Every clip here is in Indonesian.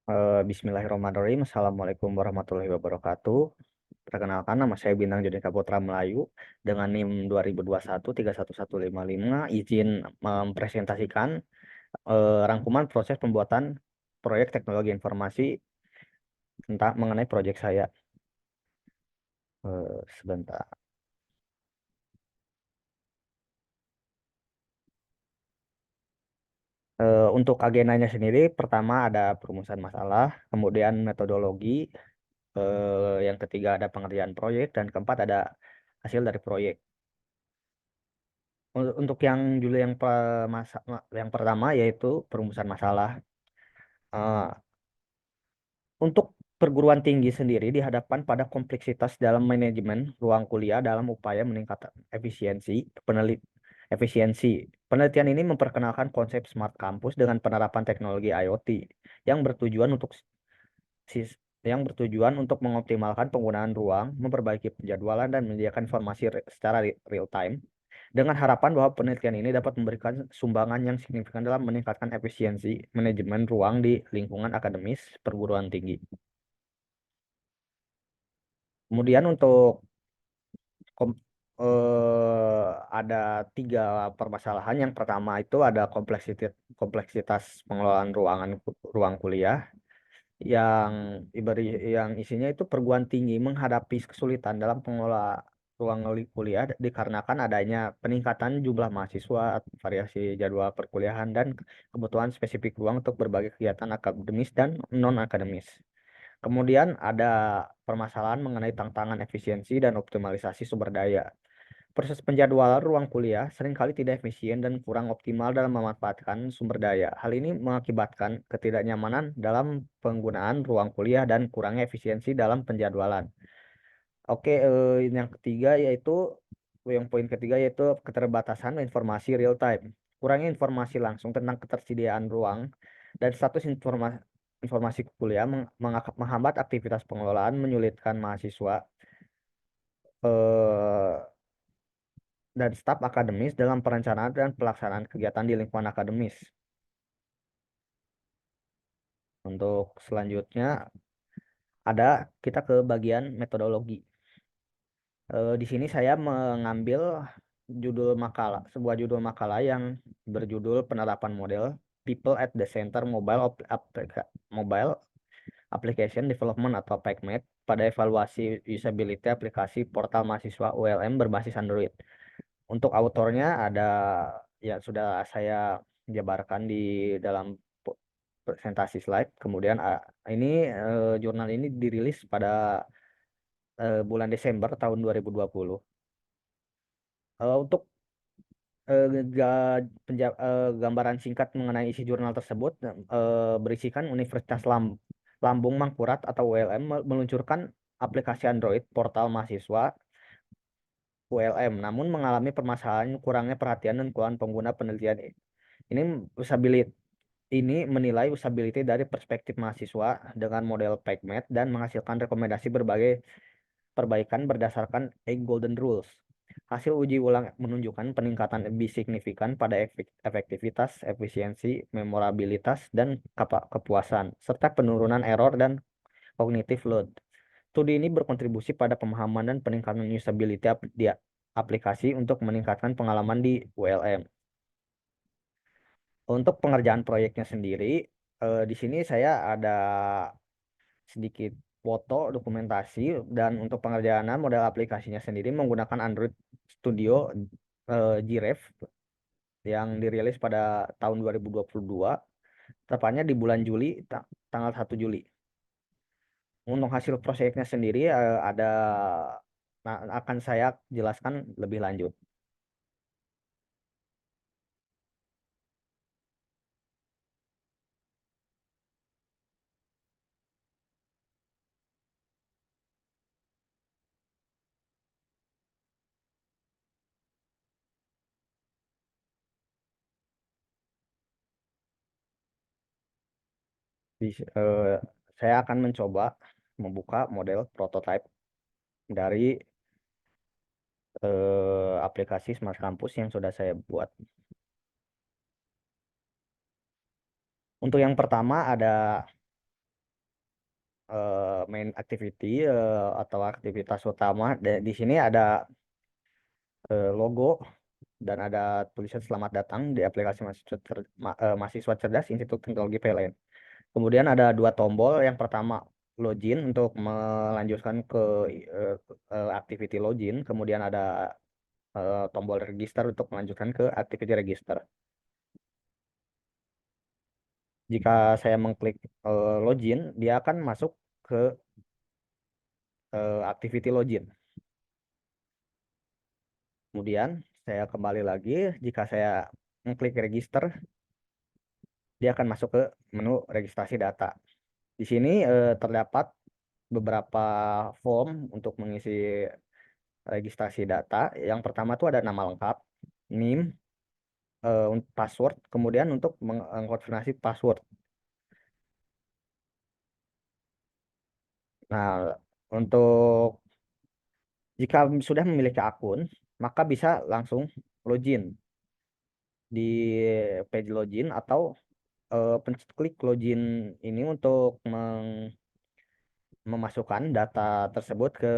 Bismillahirrahmanirrahim. Assalamualaikum warahmatullahi wabarakatuh. Perkenalkan, nama saya Bintang Jodika Putra Melayu dengan NIM 2021 31155. Izin mempresentasikan rangkuman proses pembuatan proyek teknologi informasi tentang mengenai proyek saya. Sebentar. Untuk agendanya sendiri, pertama ada perumusan masalah, kemudian metodologi, yang ketiga ada pengerjaan proyek, dan keempat ada hasil dari proyek. Untuk yang dulu yang pertama yaitu perumusan masalah. Eh, untuk perguruan tinggi sendiri dihadapkan pada kompleksitas dalam manajemen ruang kuliah dalam upaya meningkatkan efisiensi. Penelitian ini memperkenalkan konsep smart campus dengan penerapan teknologi IoT yang bertujuan untuk sis- yang bertujuan untuk mengoptimalkan penggunaan ruang, memperbaiki penjadwalan dan menyediakan informasi secara real time dengan harapan bahwa penelitian ini dapat memberikan sumbangan yang signifikan dalam meningkatkan efisiensi manajemen ruang di lingkungan akademis perguruan tinggi. Kemudian untuk kom- ada tiga permasalahan. Yang pertama itu ada kompleksitas pengelolaan ruang kuliah yang yang isinya itu perguruan tinggi menghadapi kesulitan dalam pengelola kuliah dikarenakan adanya peningkatan jumlah mahasiswa, variasi jadwal perkuliahan, dan kebutuhan spesifik ruang untuk berbagai kegiatan akademis dan non-akademis. Kemudian ada permasalahan mengenai tantangan efisiensi dan optimalisasi sumber daya. Proses penjadwalan ruang kuliah seringkali tidak efisien dan kurang optimal dalam memanfaatkan sumber daya. Hal ini mengakibatkan ketidaknyamanan dalam penggunaan ruang kuliah dan kurangnya efisiensi dalam penjadwalan. Oke, yang ketiga yaitu yang poin ketiga yaitu keterbatasan informasi real time. Kurangnya informasi langsung tentang ketersediaan ruang dan status informasi kuliah menghambat aktivitas pengelolaan, menyulitkan mahasiswa eh, dan staf akademis dalam perencanaan dan pelaksanaan kegiatan di lingkungan akademis. Untuk selanjutnya ada kita ke bagian metodologi. Di sini saya mengambil sebuah judul makalah yang berjudul penerapan model People at the Center Mobile Application Development atau PACMED pada evaluasi usability aplikasi portal mahasiswa ULM berbasis Android. Untuk autornya ada ya sudah saya jabarkan di dalam presentasi slide. Kemudian ini jurnal ini dirilis pada bulan Desember tahun 2020. Untuk gambaran singkat mengenai isi jurnal tersebut berisikan Lambung Mangkurat atau ULM meluncurkan aplikasi Android portal mahasiswa ULM, namun mengalami permasalahan kurangnya perhatian dan keluhan pengguna penelitian. Ini usability ini menilai usability dari perspektif mahasiswa dengan model PackMed dan menghasilkan rekomendasi berbagai perbaikan berdasarkan 8 Golden Rules. Hasil uji ulang menunjukkan peningkatan lebih signifikan pada efektivitas, efisiensi, memorabilitas, dan kepuasan, serta penurunan error dan cognitive load. Studi ini berkontribusi pada pemahaman dan peningkatan usability di aplikasi untuk meningkatkan pengalaman di ULM. Untuk pengerjaan proyeknya sendiri, di sini saya ada sedikit foto dokumentasi dan untuk pengerjaan model aplikasinya sendiri menggunakan Android Studio Graph yang dirilis pada tahun 2022, tepatnya di bulan Juli, tanggal 1 Juli. Untuk hasil proyeknya sendiri akan saya jelaskan lebih lanjut. Di, eh, saya akan mencoba membuka model prototype dari aplikasi Smart Campus yang sudah saya buat. Untuk yang pertama ada main activity atau aktivitas utama. Di sini ada logo dan ada tulisan selamat datang di aplikasi mahasiswa cerdas Institut Teknologi PLN. Kemudian ada dua tombol. Yang pertama login untuk melanjutkan ke eh, activity login. Kemudian ada tombol register untuk melanjutkan ke activity register. Jika saya mengklik login, dia akan masuk ke activity login. Kemudian saya kembali lagi, jika saya mengklik register, dia akan masuk ke menu registrasi data. Di sini terdapat beberapa form untuk mengisi registrasi data. Yang pertama itu ada nama lengkap, NIM, password, kemudian untuk mengkonfirmasi password. Nah, untuk jika sudah memiliki akun, maka bisa langsung login di page login atau pencet klik login ini untuk memasukkan data tersebut ke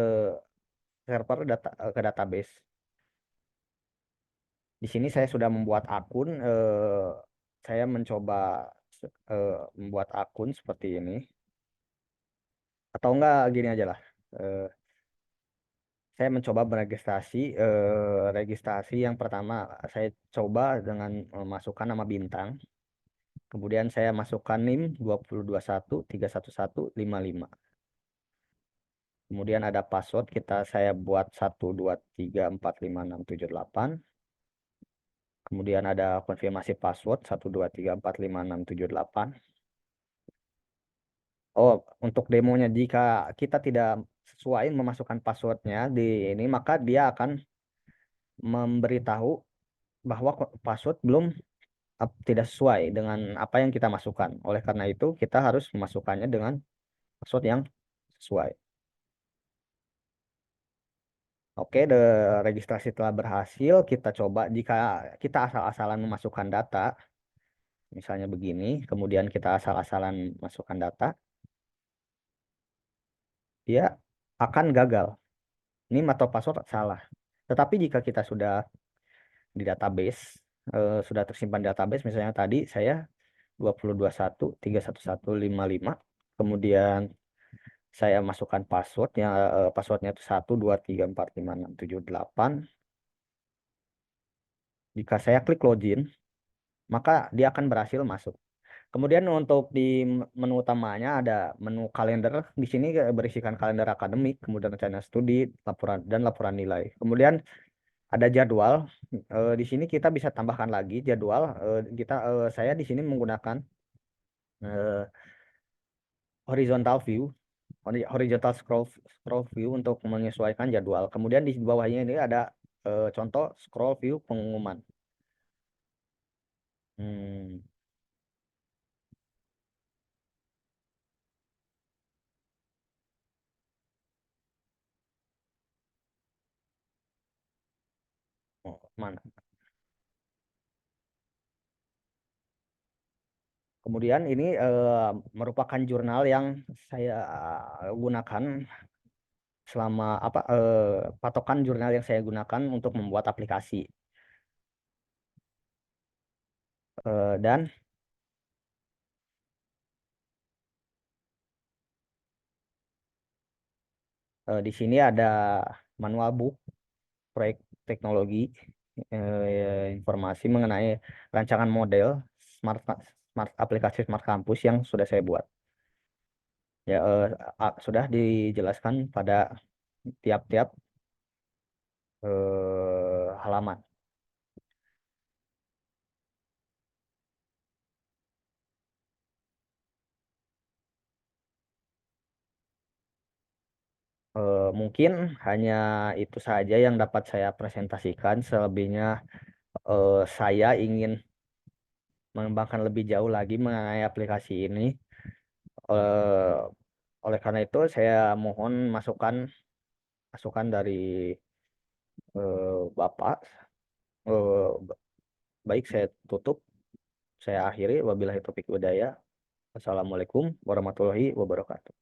server data ke database. Di sini saya sudah membuat akun. Saya mencoba membuat akun seperti ini. Atau enggak gini aja lah. Eh, saya mencoba beregistrasi. Registrasi yang pertama saya coba dengan memasukkan nama bintang. Kemudian saya masukkan NIM 202131155. Kemudian ada password saya buat 123456788. Kemudian ada konfirmasi password 123456788. Oh, untuk demonya jika kita tidak sesuai memasukkan passwordnya di ini, maka dia akan memberitahu bahwa password belum tidak sesuai dengan apa yang kita masukkan. Oleh karena itu, kita harus memasukkannya dengan password yang sesuai. Oke, registrasi telah berhasil. Kita coba jika kita asal-asalan memasukkan data, misalnya begini, kemudian kita asal-asalan masukkan data, dia akan gagal. Ini atau password salah. Tetapi jika kita sudah di database, sudah tersimpan di database, misalnya tadi saya 202131155, kemudian saya masukkan passwordnya, passwordnya itu 123456788. Jika saya klik login, maka dia akan berhasil masuk. Kemudian untuk di menu utamanya ada menu kalender. Di sini berisikan kalender akademik, kemudian rencana studi, laporan nilai. Kemudian ada jadwal. Di sini kita bisa tambahkan lagi jadwal. Saya di sini menggunakan eh, horizontal view, horizontal scroll view untuk menyesuaikan jadwal. Kemudian di bawahnya ini ada contoh scroll view pengumuman. Hmm, mana? Kemudian ini merupakan jurnal yang saya gunakan selama patokan jurnal yang saya gunakan untuk membuat aplikasi. Dan di sini ada manual book proyek teknologi, informasi mengenai rancangan model smart smart aplikasi smart kampus yang sudah saya buat. Ya, sudah dijelaskan pada tiap-tiap halaman. Mungkin hanya itu saja yang dapat saya presentasikan. Selebihnya saya ingin mengembangkan lebih jauh lagi mengenai aplikasi ini. Eh, oleh karena itu saya mohon masukan masukan dari Bapak. Eh, Baik, saya tutup. Saya akhiri. Wabillahi taufiq hidayah. Wassalamualaikum warahmatullahi wabarakatuh.